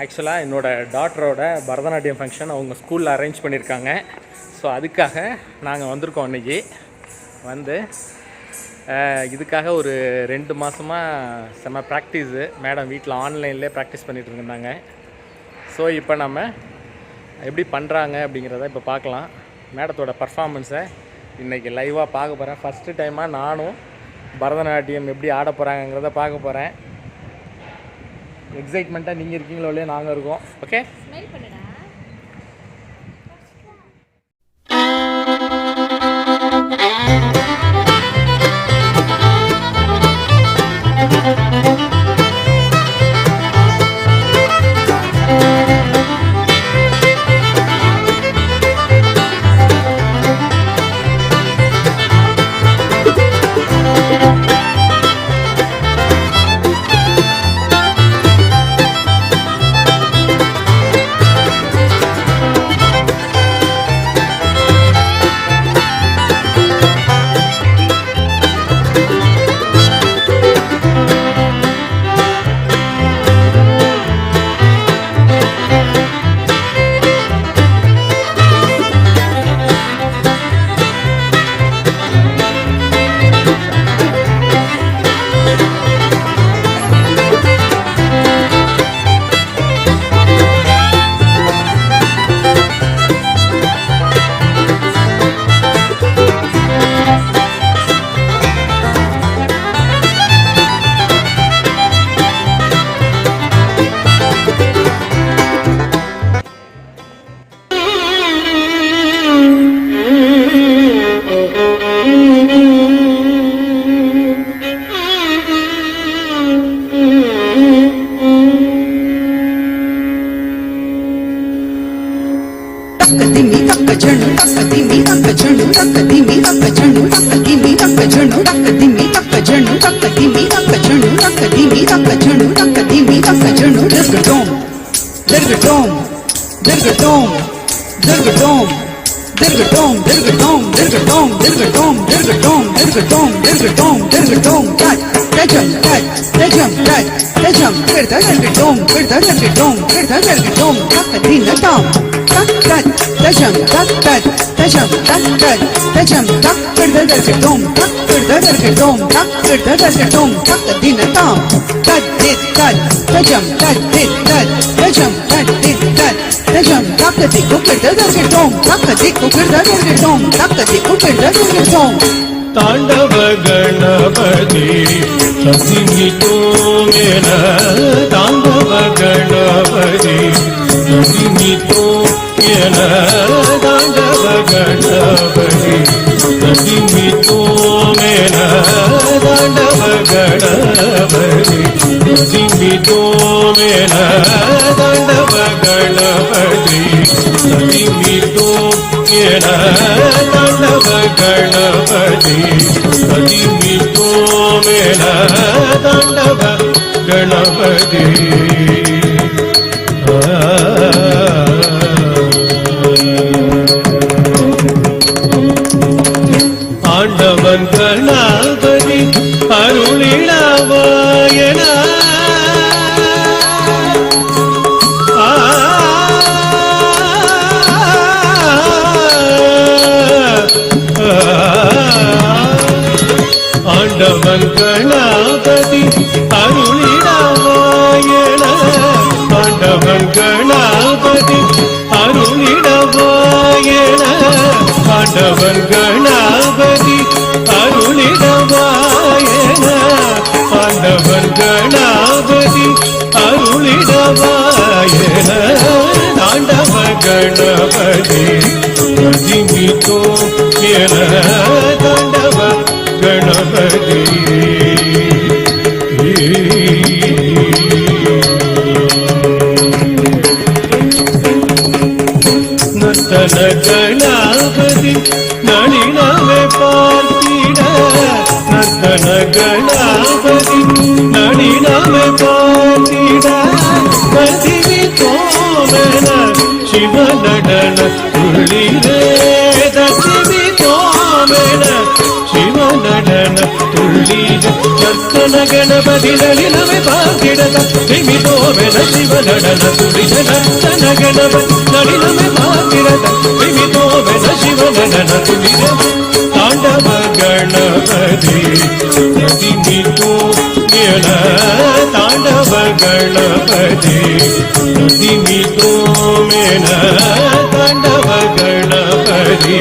ஆக்சுவலாக என்னோடய டாட்டரோட பரதநாட்டியம் ஃபங்க்ஷன் அவங்க ஸ்கூலில் அரேஞ்ச் பண்ணியிருக்காங்க. ஸோ அதுக்காக நாங்கள் வந்திருக்கோம் இன்றைக்கி. வந்து இதுக்காக ஒரு 2 மாதமாக செம்ம ப்ராக்டிஸு. மேடம் வீட்டில் ஆன்லைன்லேயே ப்ராக்டிஸ் பண்ணிகிட்டு இருந்தாங்க. ஸோ இப்போ நம்ம எப்படி பண்ணுறாங்க அப்படிங்கிறத இப்போ பார்க்கலாம். மேடத்தோட பர்ஃபார்மன்ஸை இன்றைக்கி லைவாக பார்க்க போகிறேன். ஃபஸ்ட்டு டைமாக நானும் பரதநாட்டியம் எப்படி ஆட போகிறாங்கங்கிறத பார்க்க போகிறேன். எக்ஸைட்மெண்ட்டாக நீங்கள் இருக்கீங்களோ இல்லையா, நாங்கள் இருக்கோம். ஓகே, तांडव गणपति ससिमितो मेन तांडव गणपति ससिमितो मेन तांडव गणपति ससिमितो मेन तांडव गणपति ससिमितो मेन तांडव गणपति ससिमितो मेन तांडव गणपति ससिमितो मेन तांडव गणपति ஆண்டவன் கணபதி அருளிடவாயன ஆண்டவன் கணபதி அருளிடவாயன ஆண்டவன் கணபதி அருளிடவாயன ஆண்டவன் கணபதி அருளிடவாயன ஆண்டவன் கணபதி அருளிடவாயன தாண்டவ கணபதி சசிமிதோ என தாண்டவ கணபதி நர்த்தன கணபதி நளினமே பார்த்திட நர்த்தன கணபதி நளினமே பார்த்திட கதிரி தோமன சிவ நடன துள்ளிரே தசிவி தோமன சிவ நடன துள்ளிர நர்த்தன கணபதி நளினமே பார்த்திடத விமிதோவென சிவ நடன துரித நர்த்தன கணபதி நளினமே பார்த்திடத விமிதோவென சிவ நடன துரித தாண்டவ கணபதி நதிமிதோ மேல தாண்டவ கணபதி நதிமிதோ மேல தாண்டவ கணபதி